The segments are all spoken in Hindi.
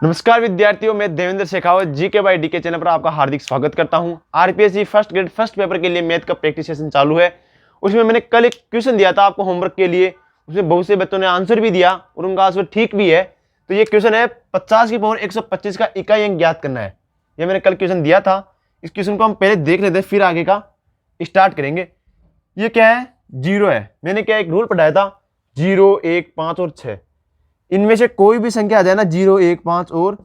नमस्कार विद्यार्थियों, मैं Devendra Shekhawat GK by DK channel पर आपका हार्दिक स्वागत करता हूं। RPSC first grade first paper के लिए मैथ का प्रैक्टिस सेशन चालू है। उसमें मैंने कल एक क्वेश्चन दिया था आपको होमवर्क के लिए। उसमें बहुत से बच्चों ने आंसर भी दिया और उनका आंसर ठीक भी है। तो ये क्वेश्चन है 50 की पावर 125 का इकाई अंक ज्ञात करना है। ये मैंने कल क्वेश्चन दिया था। इस क्वेश्चन को हम पहले देख लेते हैं, फिर आगे का स्टार्ट करेंगे। ये क्या है? 0 है। मैंने क्या एक रूल पढ़ाया था, 0, 1, 5 और 6। इनमें से कोई भी संख्या आ जाए ना, 0, 1, 5 और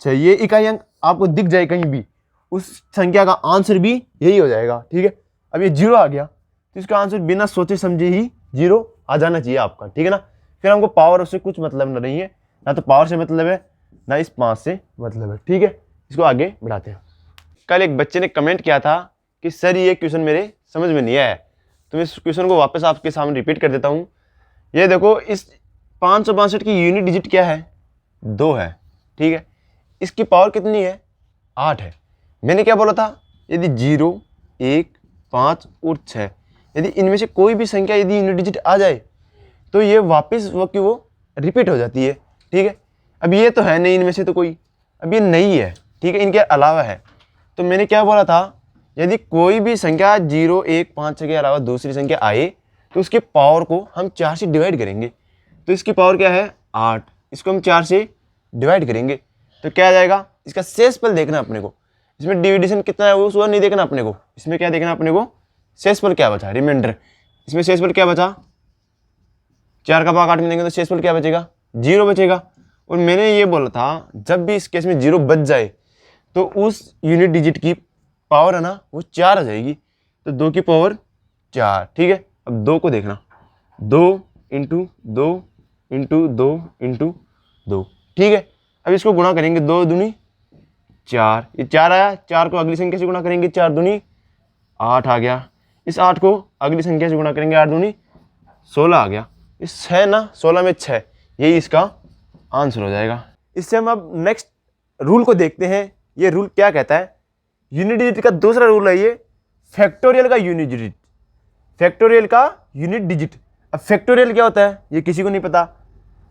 6, ये इकाई अंक आपको दिख जाए कहीं भी, उस संख्या का आंसर भी यही हो जाएगा। ठीक है, अब ये 0 आ गया तो इसका आंसर बिना सोचे समझे ही 0 आ जाना चाहिए आपका। ठीक है ना। फिर हमको पावर से कुछ मतलब नहीं है, ना तो पावर से मतलब है ना इस 5 से मतलब है। ठीक है, इसको आगे बढ़ाते हैं। कल एक बच्चे ने कमेंट किया था कि सर ये क्वेश्चन मेरे समझ में नहीं आया है, तो मैं इस क्वेश्चन को वापस आपके सामने रिपीट कर देता हूँ। ये देखो, इस 562 की यूनिट डिजिट क्या है? 2 है। ठीक है, इसकी पावर कितनी है? 8 है। मैंने क्या बोला था? यदि 0, 1, 5 और 6, यदि इनमें से कोई भी संख्या यदि यूनिट डिजिट आ जाए तो ये वापस वो रिपीट हो जाती है। ठीक है, अब ये तो है नहीं इनमें से तो कोई, अब ये नहीं है। ठीक है, इनके अलावा है। तो मैंने क्या बोला था, यदि कोई भी संख्या 0, 1, 5, 6 के अलावा दूसरी संख्या आए तो उसके पावर को हम 4 से डिवाइड करेंगे। तो इसकी पावर क्या है? 8। इसको हम 4 से डिवाइड करेंगे तो क्या आ जाएगा? इसका शेषफल देखना अपने को। इसमें डिविडेशन कितना है वो नहीं देखना अपने को। इसमें क्या देखना अपने को? शेषफल क्या बचा, रिमाइंडर। इसमें शेषफल क्या बचा? 4 का भाग 8 में देंगे तो शेषफल क्या बचेगा? 0 बचेगा। और मैंने ये बोला था, जब भी इस केस में 0 बच जाए तो उस यूनिट डिजिट की पावर है ना वो 4 आ जाएगी। तो 2 की पावर 4। ठीक है, अब 2 को देखना, 2 इंटू 2 इंटू 2 इंटू 2। ठीक है, अब इसको गुणा करेंगे, 2 दूनी 4, ये 4 आया। 4 को अगली संख्या से गुणा करेंगे, 4 दूनी 8 आ गया। इस 8 को अगली संख्या से गुणा करेंगे, 8 दूनी 16 आ गया। इस 6 ना 16 में 6, यही इसका आंसर हो जाएगा। इससे हम अब नेक्स्ट रूल को देखते हैं। ये रूल क्या कहता है? यूनिट डिजिट का दूसरा रूल है ये, फैक्टोरियल का यूनिट डिजिट। फैक्टोरियल का यूनिट डिजिट। अब फैक्टोरियल क्या होता है ये किसी को नहीं पता।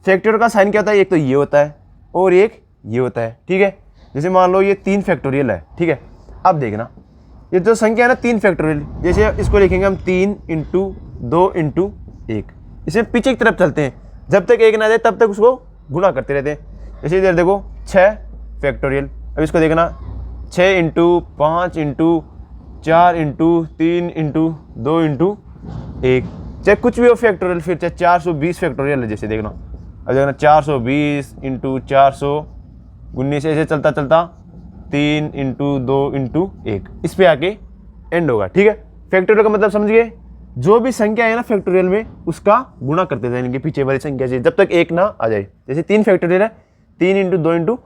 फैक्टोरियल का साइन क्या होता है? एक तो ये होता है और एक ये होता है। ठीक है, जैसे मान लो ये 3 फैक्टोरियल है। ठीक है, अब देखना ये जो संख्या है ना 3 फैक्टोरियल, जैसे इसको लिखेंगे हम 3 इंटू 2 इंटू 1। इसमें पीछे की तरफ चलते हैं, जब तक 1 ना जाए तब तक उसको गुणा करते रहते हैं। जैसे इधर देखो 6 फैक्टोरियल, अब इसको देखना 6 into 5 into 4 into 3 into 2 into 1, चाहे कुछ भी हो फैक्टोरियल। फिर चाहे 420 फैक्टोरियल है, जैसे देखना, अब देखना 420 इंटू 419, ऐसे चलता चलता 3 इंटू 2 इंटू 1, इस पे आके एंड होगा। ठीक है, फैक्टोरियल का मतलब समझ गए? जो भी संख्या है ना फैक्टोरियल में उसका गुणा करते जाएंगे पीछे वाली संख्या से, जब तक 1 ना आ जाए। जैसे 3 फैक्टोरियल है, 3 इंटू 2 इंटू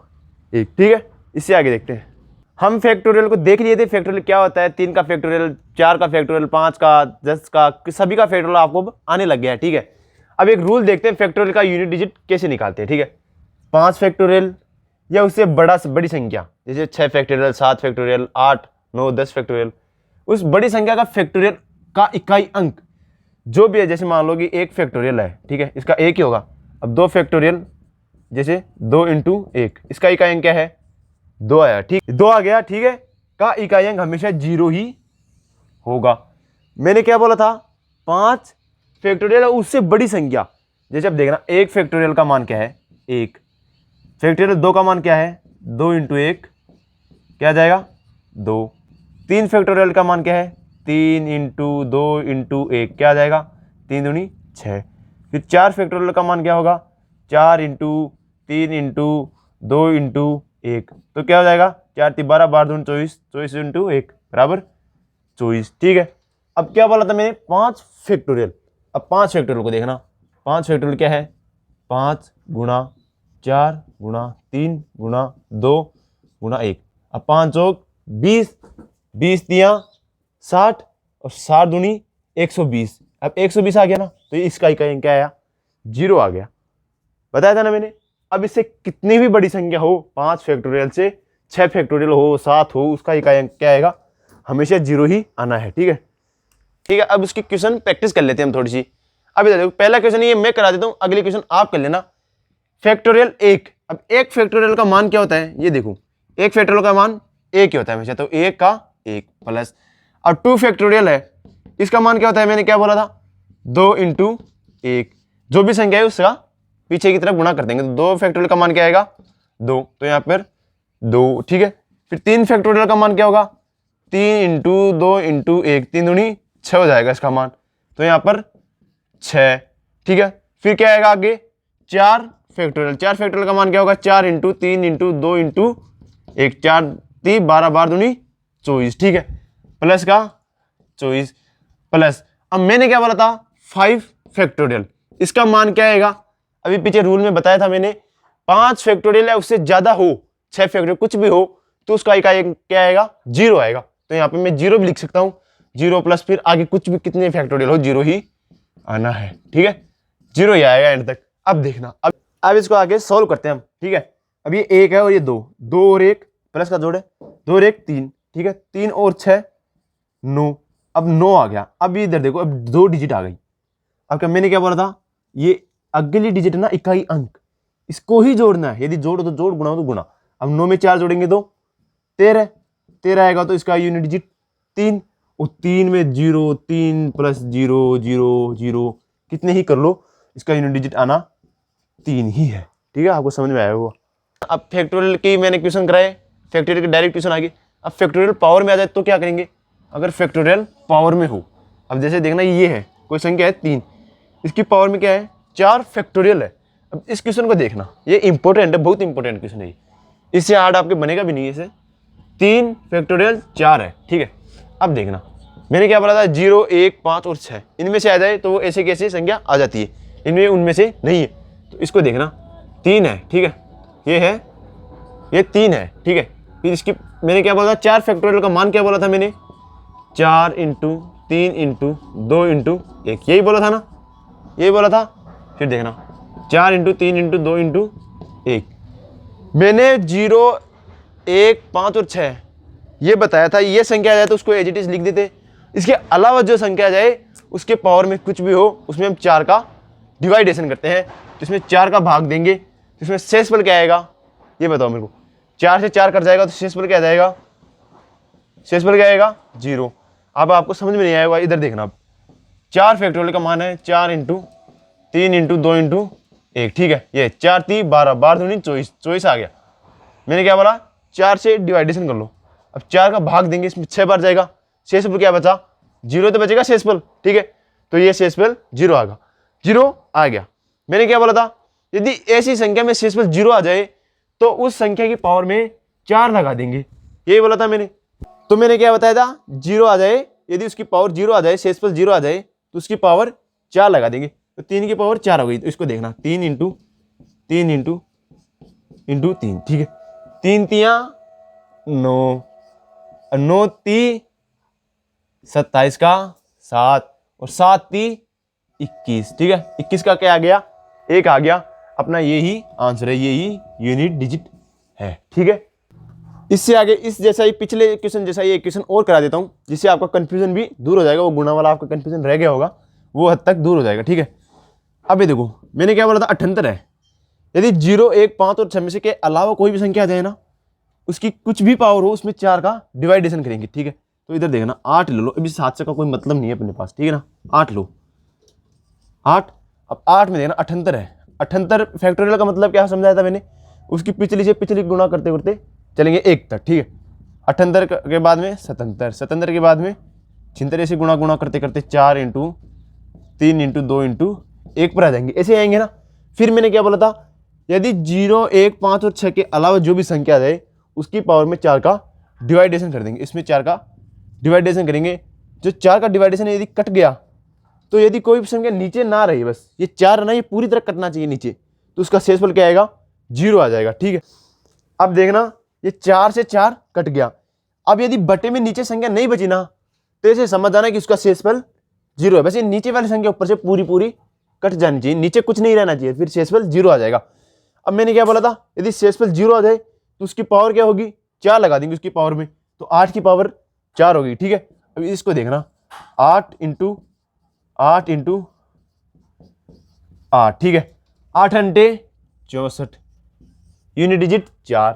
1। ठीक है, इससे आगे देखते हैं। हम फैक्टोरियल को देख लिए थे, फैक्टोरियल क्या होता है। 3 का फैक्टोरियल, 4 का फैक्टोरियल, 5 का, 10 का, सभी का फैक्टोरियल आपको आने लग गया है। ठीक है, अब एक रूल देखते हैं फैक्टोरियल का यूनिट डिजिट कैसे निकालते हैं। ठीक है, 5 फैक्टोरियल या उससे बड़ी संख्या, जैसे 6 फैक्टोरियल, 7 फैक्टोरियल, 8, 9, 10 फैक्टोरियल, उस बड़ी संख्या का फैक्टोरियल का इकाई अंक जो भी है, जैसे मान लो कि 1 फैक्टोरियल है। ठीक है, इसका 1 ही होगा। अब 2 फैक्टोरियल, जैसे 2 इंटू 1, इसका इकाई अंक क्या है? 2 आया। ठीक, 2 आ गया। ठीक है, का इकाई अंक हमेशा 0 ही होगा। मैंने क्या बोला था? 5 फैक्टोरियल उससे बड़ी संख्या, जैसे अब देखना 1 फैक्टोरियल का मान क्या है? 1 फैक्टोरियल। 2 का मान क्या है? 2 इंटू 1 क्या आ जाएगा? 2। 3 फैक्टोरियल का मान क्या है? 3 इंटू 2 इंटू 1 क्या आ जाएगा? 3 दूनी 6। फिर 4 फैक्टोरियल का मान क्या होगा? 4 इंटू 3 इंटू 2 इंटू 1, तो क्या हो जाएगा? 4 3 12, 12 दूनी 24, 24 इंटू 1 बराबर 24। ठीक है, अब क्या बोला था मैंने? 5 फैक्टोरियल। अब 5 फैक्टोरियल को देखना, 5 फैक्टोरियल क्या है? 5 गुणा 4 गुणा 3 गुणा 2 गुणा 1। अब 5 चौक 20, 20 तिया 60 और 60 दूनी 120। अब 120 आ गया ना, तो इसका इकाई क्या आया? 0 आ गया। बताया था ना मैंने। अब इससे कितनी भी बड़ी संख्या हो, 5 फैक्टोरियल से 6 फैक्टोरियल हो, 7 हो, उसका इकाई अंक क्या आएगा? हमेशा 0 ही आना है। ठीक है, ठीक है, अब उसकी क्वेश्चन प्रैक्टिस कर लेते हैं हम थोड़ी सी। अब इधर देखो, पहला क्वेश्चन ये मैं करा देता हूं, अगली क्वेश्चन आप कर लेना। फैक्टोरियल 1। अब एक फैक्टोरियल का मान क्या होता है, ये देखो, एक फैक्टोरियल का मान 1 ही होता है हमेशा, तो 1 का 1 प्लस, और 2 फैक्टोरियल है, इसका मान क्या होता है, मैंने क्या बोला था, 2 इंटू 1, जो भी संख्या है उसका पीछे की तरफ गुणा कर देंगे, तो 2 फैक्टोरियल का मान क्या आएगा, 2, तो यहाँ पर 2, ठीक है। फिर 3 फैक्टोरियल का मान क्या होगा, 3 इंटू 2 इंटू 1, 3 दूनी 6 हो जाएगा इसका मान, तो यहाँ पर 6, ठीक है। फिर क्या आएगा आगे, 4 फैक्टोरियल, 4 फैक्टोरियल का मान क्या होगा, 4 इंटू 3 इंटू 2 इंटू 1, 4 3 12 12 दूनी 24, ठीक है, प्लस का 24 प्लस, अब मैंने क्या बोला था 5 फैक्टोरियल, इसका मान क्या आएगा, अभी पीछे रूल में बताया था मैंने, 5 फैक्टोरियल है उससे ज्यादा हो, 6 फैक्टोरियल कुछ भी हो, तो उसका क्या आएगा, 0 आएगा, तो यहाँ पे मैं 0 भी लिख सकता हूँ, 0 प्लस फिर आगे कुछ भी कितने फैक्टोरियल हो 0 ही आना है, ठीक है, 0 ही आएगा एंड तक। अब देखना, अब इसको आगे सोल्व करते हैं हम, ठीक है। अब ये 1 है और ये 2, 2 और 1 प्लस का जोड़ है, 2 और 1 3, ठीक है, 3 और 6 9, अब 9 आ गया। अब इधर देखो, अब 2 डिजिट आ गई। अब क्या मैंने क्या बोला था, ये अगली डिजिट है ना, इकाई अंक, इसको ही जोड़ना है, यदि जोड़ो तो जोड़, गुणा हो तो गुणा। अब 9 में 4 जोड़ेंगे तो 13, 13 आएगा, तो इसका यूनिट डिजिट 3, और 3 में 0, 3 प्लस 0 0 0, कितने ही कर लो, इसका यूनिट डिजिट आना 3 ही है, ठीक है, आपको समझ में आया होगा। अब फैक्टोरियल की मैंने क्वेश्चन कराए, फैक्टोरियल के डायरेक्ट क्वेश्चन आ गए। अब फैक्टोरियल पावर में आ जाए तो क्या करेंगे, अगर फैक्टोरियल पावर में हो, अब जैसे देखना ये है, कोई संख्या है 3, इसकी पावर में क्या है 4 फैक्टोरियल है। अब इस क्वेश्चन को देखना, ये इंपॉर्टेंट है, बहुत इंपॉर्टेंट क्वेश्चन है, इससे हार्ड आपके बनेगा भी नहीं, इसे 3 फैक्टोरियल 4 है, ठीक है। अब देखना, मैंने क्या बोला था, 0 1 5 और 6 इनमें से आ जाए तो वो ऐसे कैसे संख्या आ जाती है, इनमें उनमें से नहीं है, तो इसको देखना 3 है, ठीक है, ये है, ये 3 है, ठीक है। फिर इसकी मैंने क्या बोला था, 4 फैक्टोरियल का मान क्या बोला था मैंने, 4 इंटू 3 इंटू 2 इंटू 1, यही बोला था ना, यही बोला था। फिर देखना 4 इंटू 3 इंटू 2 इंटू 1, मैंने 0 1 5 और 6 ये बताया था, ये संख्या आ जाए तो उसको एज इट इज लिख देते। इसके अलावा जो संख्या आ जाए उसके पावर में कुछ भी हो, उसमें हम 4 का डिवाइडेशन करते हैं, तो इसमें 4 का भाग देंगे, तो इसमें शेषफल क्या आएगा, ये बताओ मेरे को, 4 से 4 कट जाएगा तो शेषफल क्या आ जाएगा, शेषफल क्या आएगा 0। अब आपको समझ में नहीं आएगा, इधर देखना, अब 4 फैक्टोरियल का मान है 4 इंटू 3 इंटू 2 इंटू 1, ठीक है, ये 4 3 12 12 दूनी 24, 24 आ गया। मैंने क्या बोला, 4 से डिवाइडेशन कर लो, अब 4 का भाग देंगे, इसमें 6 बार जाएगा, शेषफल क्या बचा, 0 तो बचेगा शेषफल, ठीक है, तो ये शेषफल 0 आएगा, 0 आ गया। मैंने क्या बोला था, यदि ऐसी संख्या में शेषफल 0 आ जाए तो उस संख्या की पावर में 4 लगा देंगे, यही बोला था मैंने। तो मैंने क्या बताया था, 0 आ जाए, यदि उसकी पावर 0 आ जाए, शेषफल 0 आ जाए तो उसकी पावर 4 लगा देंगे, तो 3 की पावर 4 हो गई। तो इसको देखना, 3 इंटू 3 इंटू इंटू 3, ठीक है, 3 तियां 9, 9 ती 27 का 7, और 7 ती 21, ठीक है, 21 का क्या आ गया, 1 आ गया, अपना यही आंसर है, यही यूनिट डिजिट है, ठीक है। इससे आगे इस जैसा ही पिछले क्वेश्चन जैसा ही एक क्वेश्चन और करा देता हूं, जिससे आपका कंफ्यूजन भी दूर हो जाएगा, वो गुणा वाला आपका कंफ्यूजन रह गया होगा वो हद तक दूर हो जाएगा, ठीक है। अब ये देखो, मैंने क्या बोला था, 78 है, यदि 0 1 5 और 6 के अलावा कोई भी संख्या आ जाए ना, उसकी कुछ भी पावर हो, उसमें 4 का डिवाइडेशन करेंगे, ठीक है। तो इधर देखना 8 ले लो, अभी 7 से का कोई मतलब नहीं है अपने पास, ठीक है ना, 8 लो, 8, अब 8 में देखना 78 है, 78 फैक्टोरियल का मतलब क्या समझाया था मैंने, उसकी पिछली से पिछली गुणा करते करते चलेंगे 1 तक, ठीक है। 78 के बाद में 77, 77 के बाद में 76 से गुणा गुणा करते करते 4 इंटू 3 इंटू 2 इंटू 1 पर आ जाएंगे, ऐसे आएंगे ना। फिर मैंने क्या बोला था, यदि 0 1 5 और 6 के अलावा जो भी संख्या आ जाए उसकी पावर में 4 का डिवाइडेशन कर देंगे, इसमें 4 का डिवाइडेशन करेंगे, जो 4 का डिवाइडेशन यदि कट गया, तो यदि कोई भी संख्या नीचे ना रही, बस ये 4 है ना, ये पूरी तरह कटना चाहिए नीचे, तो उसका शेषफल क्या आएगा, 0 आ जाएगा, ठीक है। अब देखना, ये 4 से 4 कट गया, अब यदि बटे में नीचे संख्या नहीं बची ना, तो ऐसे समझ जाना कि उसका शेषफल 0 है, बस ये नीचे वाली संख्या ऊपर से पूरी पूरी कट जानी चाहिए, नीचे कुछ नहीं रहना चाहिए, फिर शेषफल 0 आ जाएगा। अब मैंने क्या बोला था, यदि शेषफल 0 आ जाए तो उसकी पावर क्या होगी, 4 लगा देंगे उसकी पावर में, तो 8 की पावर 4 होगी, ठीक है। अब इसको देखना, 8 इंटू 8 इंटू 8, ठीक है, 8 अंटे 64, यूनिट डिजिट 4,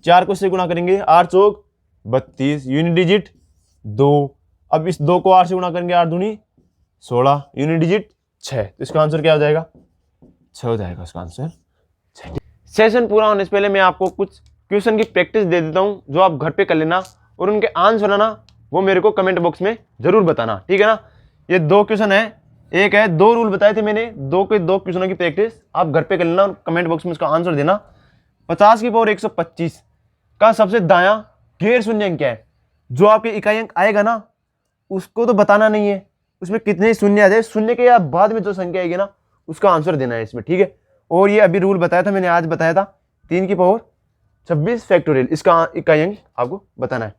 4 को इससे गुणा करेंगे 8 चौक 32, यूनिट डिजिट 2, अब इस 2 को 8 से गुणा करेंगे 8 दूनी 16, यूनिट डिजिट 6। तो इसका आंसर क्या हो जाएगा? 6 हो जाएगा इसका आंसर 6। सेशन पूरा होने से पहले मैं आपको कुछ क्वेश्चन की प्रैक्टिस दे देता हूं जो आप घर पे कर लेना और उनके आंसर है ना वो मेरे को कमेंट बॉक्स में जरूर बताना, ठीक है ना। ये 2 क्वेश्चन है, एक है 2 रूल बताए थे मैंने, 2 के 2 क्वेश्चनों की प्रैक्टिस आप घर पे कर लेना और कमेंट बॉक्स में उसका आंसर देना। 50 की पावर 125 का सबसे दायां गैर शून्य अंक क्या है? जो आपके इकाई अंक आएगा ना उसको तो बताना नहीं है, उसमें कितने शून्य आ जाए, शून्य के या बाद में जो संख्या आएगी ना उसका आंसर देना है इसमें, ठीक है। और ये अभी रूल बताया था मैंने, आज बताया था 3 की पावर 26 फैक्टोरियल, इसका इकाई अंक आपको बताना है।